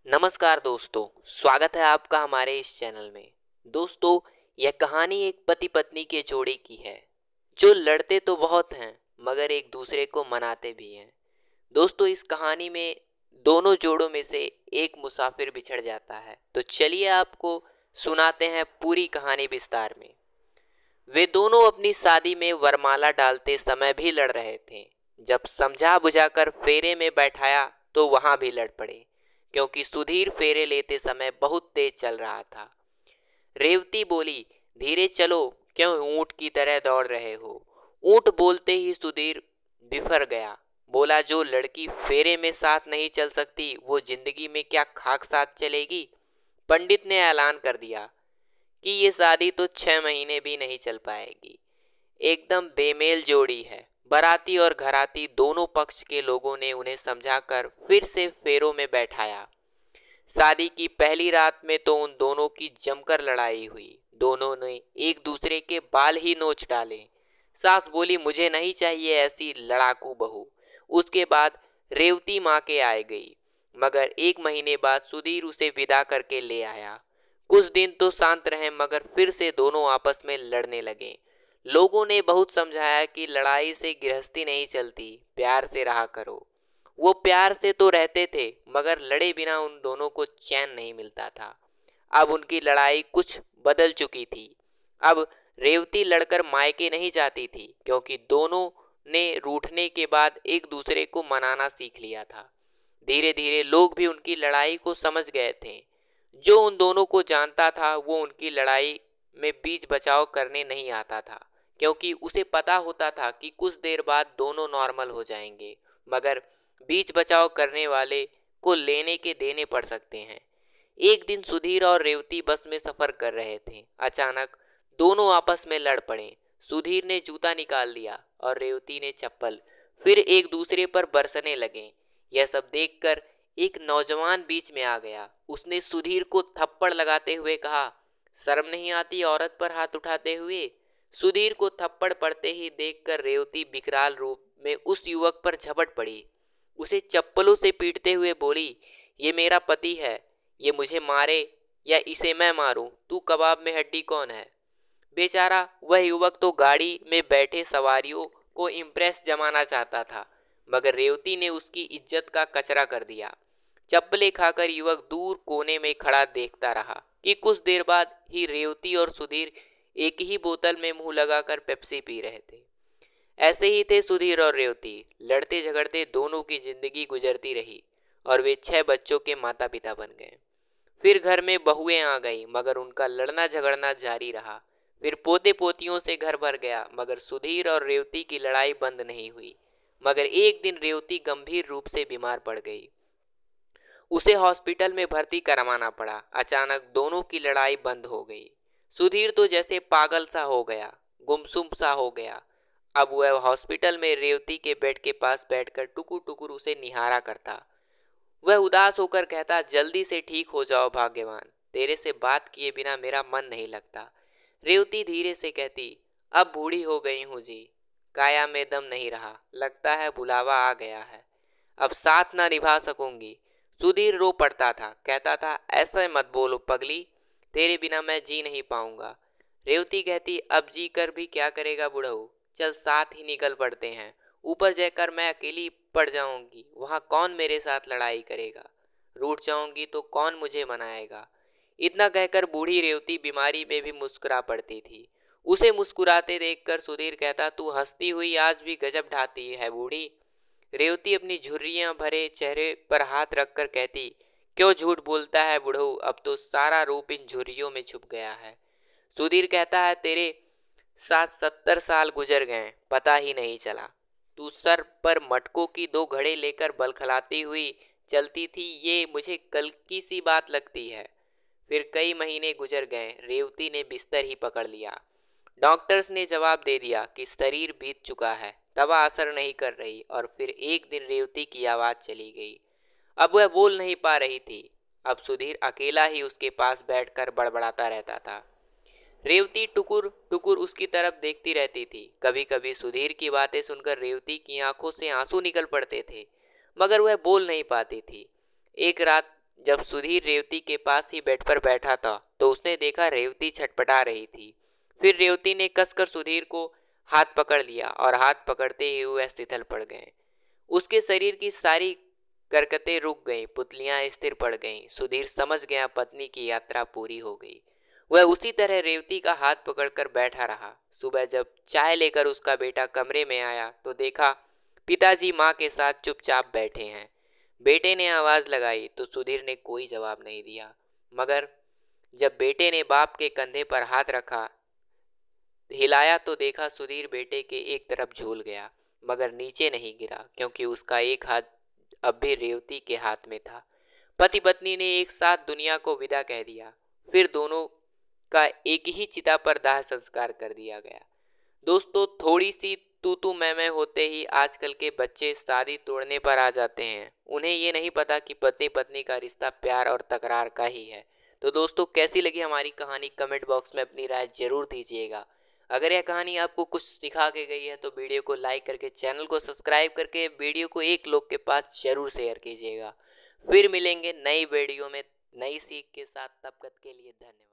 नमस्कार दोस्तों, स्वागत है आपका हमारे इस चैनल में। दोस्तों, यह कहानी एक पति पत्नी के जोड़े की है जो लड़ते तो बहुत हैं मगर एक दूसरे को मनाते भी हैं। दोस्तों, इस कहानी में दोनों जोड़ों में से एक मुसाफिर बिछड़ जाता है। तो चलिए आपको सुनाते हैं पूरी कहानी विस्तार में। वे दोनों अपनी शादी में वरमाला डालते समय भी लड़ रहे थे। जब समझा बुझाकर फेरे में बैठाया तो वहां भी लड़ पड़े, क्योंकि सुधीर फेरे लेते समय बहुत तेज चल रहा था। रेवती बोली, धीरे चलो, क्यों ऊंट की तरह दौड़ रहे हो। ऊंट बोलते ही सुधीर बिफर गया। बोला, जो लड़की फेरे में साथ नहीं चल सकती वो जिंदगी में क्या खाक साथ चलेगी। पंडित ने ऐलान कर दिया कि ये शादी तो 6 महीने भी नहीं चल पाएगी। एकदम बेमेल जोड़ी है। बाराती और घराती दोनों पक्ष के लोगों ने उन्हें समझाकर फिर से फेरों में बैठाया। शादी की पहली रात में तो उन दोनों की जमकर लड़ाई हुई। दोनों ने एक दूसरे के बाल ही नोच डाले। सास बोली, मुझे नहीं चाहिए ऐसी लड़ाकू बहू। उसके बाद रेवती माँ के आए गई, मगर 1 महीने बाद सुधीर उसे विदा करके ले आया। कुछ दिन तो शांत रहे, मगर फिर से दोनों आपस में लड़ने लगे। लोगों ने बहुत समझाया कि लड़ाई से गृहस्थी नहीं चलती, प्यार से रहा करो। वो प्यार से तो रहते थे, मगर लड़े बिना उन दोनों को चैन नहीं मिलता था। अब उनकी लड़ाई कुछ बदल चुकी थी। अब रेवती लड़कर मायके नहीं जाती थी, क्योंकि दोनों ने रूठने के बाद एक दूसरे को मनाना सीख लिया था। धीरे धीरे लोग भी उनकी लड़ाई को समझ गए थे। जो उन दोनों को जानता था वो उनकी लड़ाई में बीच बचाव करने नहीं आता था, क्योंकि उसे पता होता था कि कुछ देर बाद दोनों नॉर्मल हो जाएंगे। मगर बीच बचाव करने वाले को लेने के देने पड़ सकते हैं। एक दिन सुधीर और रेवती बस में सफर कर रहे थे। अचानक दोनों आपस में लड़ पड़े। सुधीर ने जूता निकाल लिया और रेवती ने चप्पल। फिर एक दूसरे पर बरसने लगे। यह सब देखकर एक नौजवान बीच में आ गया। उसने सुधीर को थप्पड़ लगाते हुए कहा, शर्म नहीं आती औरत पर हाथ उठाते हुए। सुधीर को थप्पड़ पड़ते ही देखकर रेवती विकराल रूप में उस युवक पर झपट पड़ी। उसे चप्पलों से पीटते हुए बोली, ये मेरा पति है, ये मुझे मारे या इसे मैं मारूं, तू कबाब में हड्डी कौन है। बेचारा वह युवक तो गाड़ी में बैठे सवारियों को इम्प्रेस जमाना चाहता था, मगर रेवती ने उसकी इज्जत का कचरा कर दिया। चप्पलें खाकर युवक दूर कोने में खड़ा देखता रहा कि कुछ देर बाद ही रेवती और सुधीर एक ही बोतल में मुंह लगाकर पेप्सी पी रहे थे। ऐसे ही थे सुधीर और रेवती। लड़ते झगड़ते दोनों की जिंदगी गुजरती रही और वे 6 बच्चों के माता पिता बन गए। फिर घर में बहुएं आ गई, मगर उनका लड़ना झगड़ना जारी रहा। फिर पोते पोतियों से घर भर गया, मगर सुधीर और रेवती की लड़ाई बंद नहीं हुई। मगर एक दिन रेवती गंभीर रूप से बीमार पड़ गई। उसे हॉस्पिटल में भर्ती करवाना पड़ा। अचानक दोनों की लड़ाई बंद हो गई। सुधीर तो जैसे पागल सा हो गया, गुमसुम सा हो गया। अब वह हॉस्पिटल में रेवती के बेड के पास बैठकर टुकुर टुकुर उसे निहारा करता। वह उदास होकर कहता, जल्दी से ठीक हो जाओ भाग्यवान, तेरे से बात किए बिना मेरा मन नहीं लगता। रेवती धीरे से कहती, अब बूढ़ी हो गई हूँ जी, काया में दम नहीं रहा, लगता है बुलावा आ गया है, अब साथ ना निभा सकूंगी। सुधीर रो पड़ता था, कहता था, ऐसा मत बोलो पगली, तेरे बिना मैं जी नहीं पाऊंगा। रेवती कहती, अब जी कर भी क्या करेगा बुढ़ऊ, चल साथ ही निकल पड़ते हैं। ऊपर जाकर मैं अकेली पड़ जाऊंगी, वहां कौन मेरे साथ लड़ाई करेगा। रूठ जाऊंगी तो कौन मुझे मनाएगा। इतना कहकर बूढ़ी रेवती बीमारी में भी मुस्कुरा पड़ती थी। उसे मुस्कुराते देखकर सुधीर कहता, तू हंसती हुई आज भी गजब ढाती है बूढ़ी। रेवती अपनी झुर्रियां भरे चेहरे पर हाथ रखकर कहती, क्यों झूठ बोलता है बुढ़ऊ, अब तो सारा रूप इन झुर्रियों में छुप गया है। सुधीर कहता है, तेरे साथ 70 साल गुजर गए, पता ही नहीं चला। तू सर पर मटकों की 2 घड़े लेकर बलखलाती हुई चलती थी, ये मुझे कल की सी बात लगती है। फिर कई महीने गुजर गए। रेवती ने बिस्तर ही पकड़ लिया। डॉक्टर्स ने जवाब दे दिया कि शरीर बीत चुका है, दवा असर नहीं कर रही। और फिर एक दिन रेवती की आवाज चली गई। अब वह बोल नहीं पा रही थी। अब सुधीर अकेला ही उसके पास बैठकर बड़बड़ाता रहता था। रेवती टुकुर टुकुर उसकी तरफ देखती रहती थी। कभी कभी सुधीर की बातें सुनकर रेवती की आंखों से आंसू निकल पड़ते थे, मगर वह बोल नहीं पाती थी। एक रात जब सुधीर रेवती के पास ही बेड पर बैठा था तो उसने देखा रेवती छटपटा रही थी। फिर रेवती ने कसकर सुधीर को हाथ पकड़ लिया और हाथ पकड़ते ही वह शिथिल पड़ गए। उसके शरीर की सारी करकतें रुक गईं, पुतलियां स्थिर पड़ गईं। सुधीर समझ गया पत्नी की यात्रा पूरी हो गई। वह उसी तरह रेवती का हाथ पकड़कर बैठा रहा। सुबह जब चाय लेकर उसका बेटा कमरे में आया तो देखा पिताजी माँ के साथ चुपचाप बैठे हैं। बेटे ने आवाज लगाई तो सुधीर ने कोई जवाब नहीं दिया, मगर जब बेटे ने बाप के कंधे पर हाथ रखा हिलाया तो देखा सुधीर बेटे के एक तरफ झूल गया, मगर नीचे नहीं गिरा, क्योंकि उसका एक हाथ अब भी रेवती के हाथ में था। पति पत्नी ने एक साथ दुनिया को विदा कह दिया। फिर दोनों का एक ही चिता पर दाह संस्कार कर दिया गया। दोस्तों, थोड़ी सी तू मैं होते ही आजकल के बच्चे शादी तोड़ने पर आ जाते हैं। उन्हें ये नहीं पता कि पति पत्नी का रिश्ता प्यार और तकरार का ही है। तो दोस्तों, कैसी लगी हमारी कहानी कमेंट बॉक्स में अपनी राय जरूर दीजिएगा। अगर यह कहानी आपको कुछ सिखा के गई है तो वीडियो को लाइक करके चैनल को सब्सक्राइब करके वीडियो को एक लोग के पास जरूर शेयर कीजिएगा। फिर मिलेंगे नई वीडियो में नई सीख के साथ। तब तक के लिए धन्यवाद।